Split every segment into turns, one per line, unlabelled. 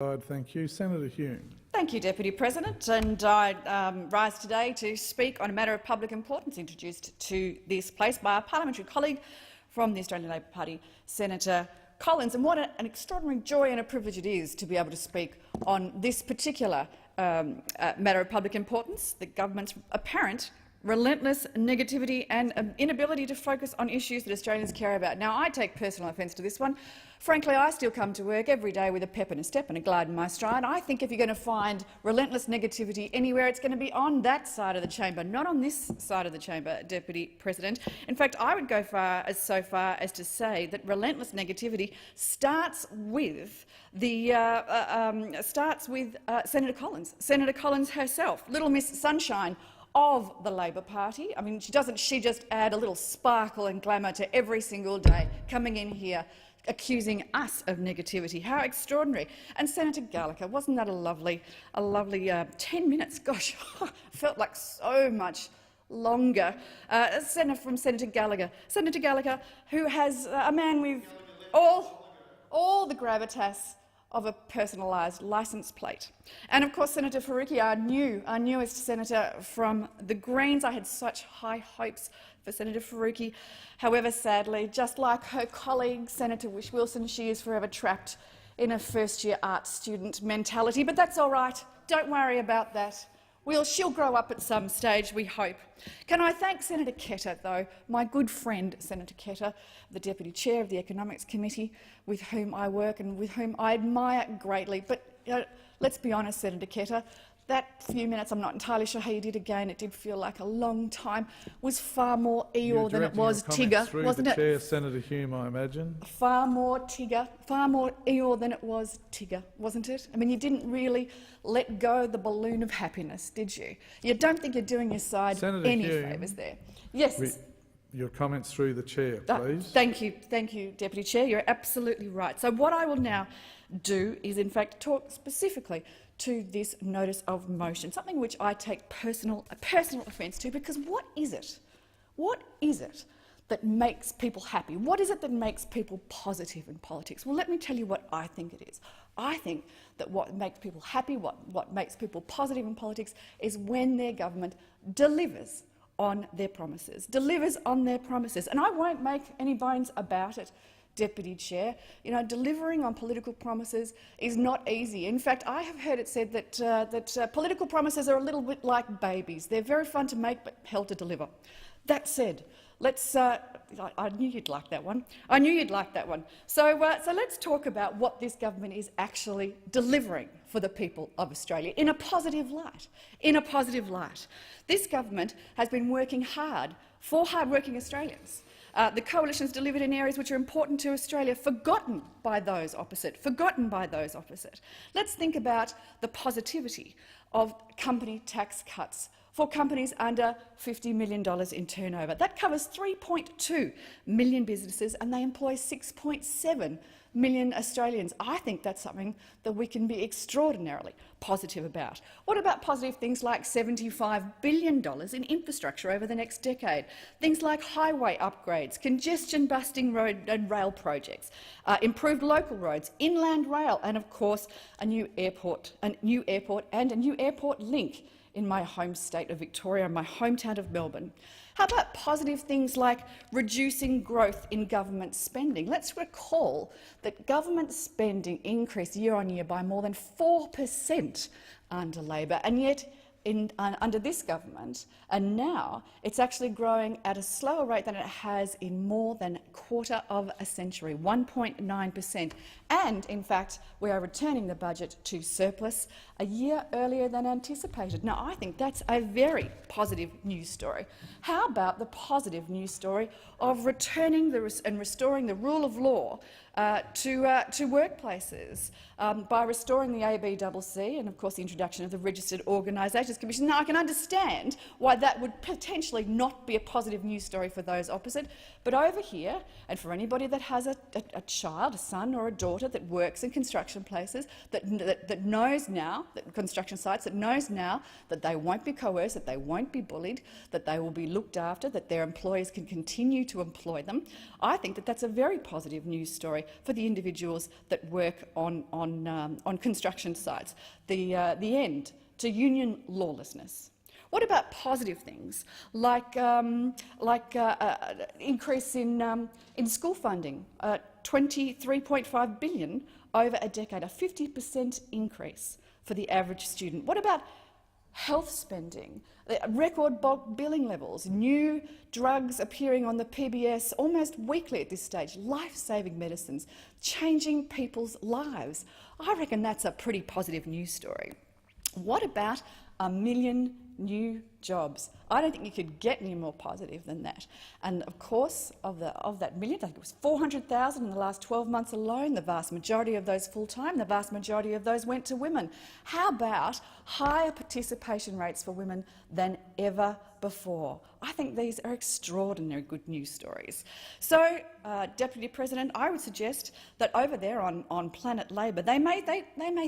Thank you. Senator Hume.
Thank you, Deputy President. And I rise today to speak on a matter of public importance introduced to this place by our parliamentary colleague from the Australian Labor Party, Senator Collins. And what an extraordinary joy and a privilege it is to be able to speak on this particular matter of public importance, the government's apparent relentless negativity and inability to focus on issues that Australians care about. Now, I take personal offence to this one. Frankly, I still come to work every day with a pep and a step and a glide in my stride. I think if you're going to find relentless negativity anywhere, it's going to be on that side of the chamber, not on this side of the chamber, Deputy President. In fact, I would go so far as to say that relentless negativity starts with Senator Collins. Senator Collins herself, Little Miss Sunshine of the Labor Party. I mean, she just add a little sparkle and glamour to every single day, coming in here accusing us of negativity. How extraordinary. And Senator Gallagher, wasn't that a lovely 10 minutes? Gosh, felt like so much longer. Senator Gallagher, who has a man with all the gravitas of a personalised licence plate. And of course, Senator Faruqi, our newest senator from the Greens. I had such high hopes for Senator Faruqi. However, sadly, just like her colleague, Senator Wilson, she is forever trapped in a first-year arts student mentality. But that's all right. Don't worry about that. She'll grow up at some stage, we hope. Can I thank Senator Ketter, though, my good friend Senator Ketter, the Deputy Chair of the Economics Committee, with whom I work and with whom I admire greatly. But let's be honest, Senator Ketter, that few minutes, I'm not entirely sure how you did again, it did feel like a long time, was far more Eeyore than it was Tigger, wasn't it?
Chair, Senator Hume, I imagine.
Far more Eeyore than it was Tigger, wasn't it? I mean, you didn't really let go the balloon of happiness, did you? You don't think you're doing your side any favours there. Yes.
Your comments through the chair, please.
Thank you, Deputy Chair. You're absolutely right. So what I will now do is, in fact, talk specifically to this notice of motion, something which I take a personal offence to, because what is it? What is it that makes people happy? What is it that makes people positive in politics? Well, let me tell you what I think it is. I think that what makes people happy, what makes people positive in politics, is when their government delivers on their promises, And I won't make any bones about it, Deputy Chair. You know, delivering on political promises is not easy. In fact, I have heard it said that political promises are a little bit like babies. They're very fun to make, but hell to deliver. That said, let's. I knew you'd like that one. So let's talk about what this government is actually delivering for the people of Australia in a positive light. This government has been working hard for hard-working Australians. The coalition's delivered in areas which are important to Australia, forgotten by those opposite. Let's think about the positivity of company tax cuts for companies under $50 million in turnover. That covers 3.2 million businesses and they employ 6.7 million Australians. I think that's something that we can be extraordinarily positive about. What about positive things like $75 billion in infrastructure over the next decade? Things like highway upgrades, congestion-busting road and rail projects, improved local roads, inland rail, and of course a new airport and a new airport link in my home state of Victoria, my hometown of Melbourne. How about positive things like reducing growth in government spending? Let's recall that government spending increased year on year by more than 4% under Labor, and yet under this government, and now it's actually growing at a slower rate than it has in more than a quarter of a century, 1.9%. And, in fact, we are returning the budget to surplus a year earlier than anticipated. Now, I think that's a very positive news story. How about the positive news story of returning and restoring the rule of law to workplaces by restoring the ABCC and, of course, the introduction of the Registered Organisations Commission? Now, I can understand why that would potentially not be a positive news story for those opposite, but over here, and for anybody that has a child, a son or a daughter daughter that works in construction places, that knows now, that construction sites, that knows now that they won't be coerced, that they won't be bullied, that they will be looked after, that their employers can continue to employ them. I think that that's a very positive news story for the individuals that work on construction sites. The end to union lawlessness. What about positive things like increase in school funding, 23.5 billion over a decade, a 50% increase for the average student? What about health spending, record bulk billing levels, new drugs appearing on the PBS almost weekly at this stage, life-saving medicines, changing people's lives? I reckon that's a pretty positive news story. What about 1 million new jobs? I don't think you could get any more positive than that. And of course, of that million, I think it was 400,000 in the last 12 months alone, the vast majority of those full-time, the vast majority of those went to women. How about higher participation rates for women than ever before? I think these are extraordinary good news stories. So, Deputy President, I would suggest that over there on Planet Labor, they may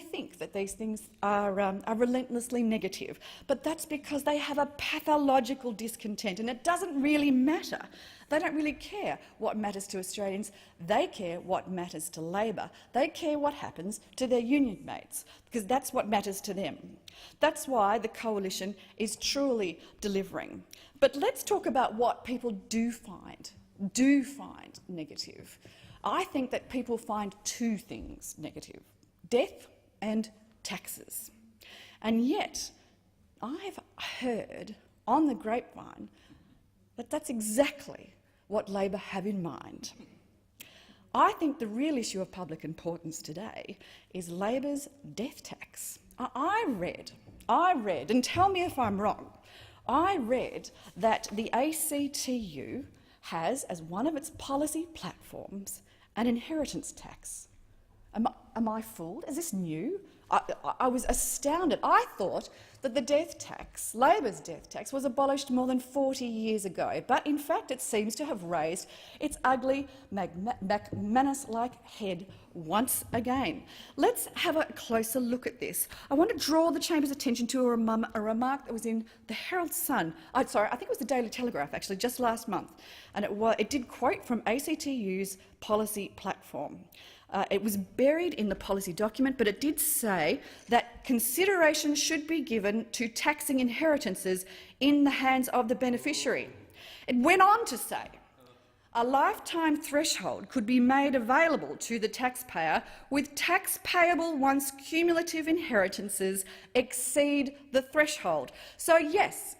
think that these things are relentlessly negative, but that's because they have a pathological discontent, and it doesn't really matter. They don't really care what matters to Australians. They care what matters to Labor. They care what happens to their union mates, because that's what matters to them. That's why the Coalition is truly delivering. But let's talk about what people do find negative. I think that people find two things negative: death and taxes. And yet, I've heard on the grapevine that that's exactly what Labor have in mind. I think the real issue of public importance today is Labor's death tax. I read, and tell me if I'm wrong, I read that the ACTU has, as one of its policy platforms, an inheritance tax. Am I fooled? Is this new? I was astounded. I thought that the death tax, Labor's death tax, was abolished more than 40 years ago, but in fact it seems to have raised its ugly, McManus-like head once again. Let's have a closer look at this. I want to draw the Chamber's attention to a remark that was in the Herald Sun. I think it was the Daily Telegraph, actually, just last month, and it did quote from ACTU's policy platform. It was buried in the policy document, but it did say that consideration should be given to taxing inheritances in the hands of the beneficiary. It went on to say a lifetime threshold could be made available to the taxpayer with tax payable once cumulative inheritances exceed the threshold. So yes,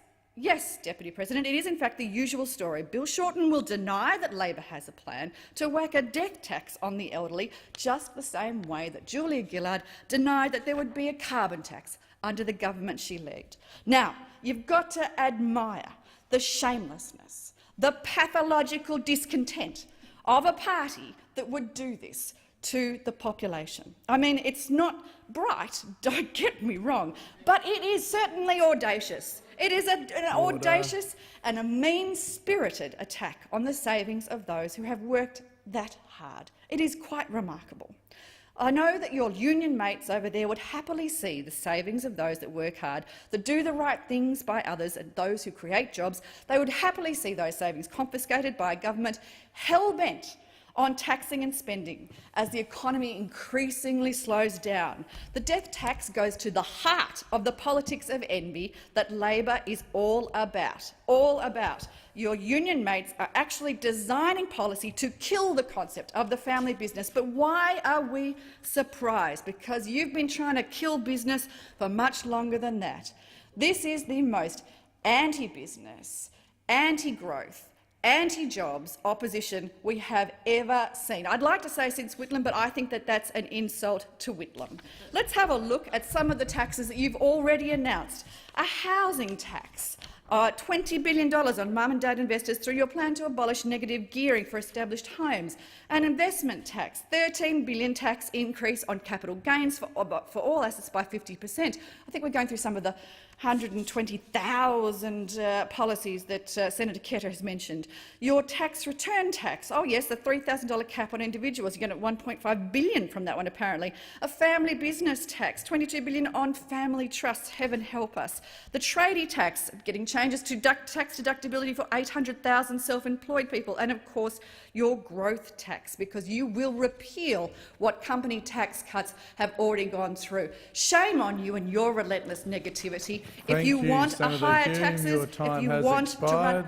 Deputy President, it is in fact the usual story. Bill Shorten will deny that Labor has a plan to whack a death tax on the elderly, just the same way that Julia Gillard denied that there would be a carbon tax under the government she led. Now, you've got to admire the shamelessness, the pathological discontent of a party that would do this to the population. I mean, it's not bright, don't get me wrong, but it is certainly audacious. It is an audacious and a mean-spirited attack on the savings of those who have worked that hard. It is quite remarkable. I know that your union mates over there would happily see the savings of those that work hard, that do the right things by others and those who create jobs. They would happily see those savings confiscated by a government hell-bent on taxing and spending as the economy increasingly slows down. The death tax goes to the heart of the politics of envy that Labor is all about. Your union mates are actually designing policy to kill the concept of the family business. But why are we surprised? Because you've been trying to kill business for much longer than that. This is the most anti-business, anti-growth, anti-jobs opposition we have ever seen. I'd like to say since Whitlam, but I think that that's an insult to Whitlam. Let's have a look at some of the taxes that you've already announced. A housing tax, $20 billion on mum and dad investors through your plan to abolish negative gearing for established homes, an investment tax, $13 billion tax increase on capital gains for all assets by 50%. I think we're going through some of the 120,000 policies that Senator Ketter has mentioned. Your tax return tax, oh yes, the $3,000 cap on individuals, you're going to get $1.5 billion from that one apparently. A family business tax, $22 billion on family trusts, heaven help us. The tradie tax, getting changes to tax deductibility for 800,000 self-employed people, and of course your growth tax, because you will repeal what company tax cuts have already gone through. Shame on you and your relentless negativity. If you want a higher taxes, if you want to run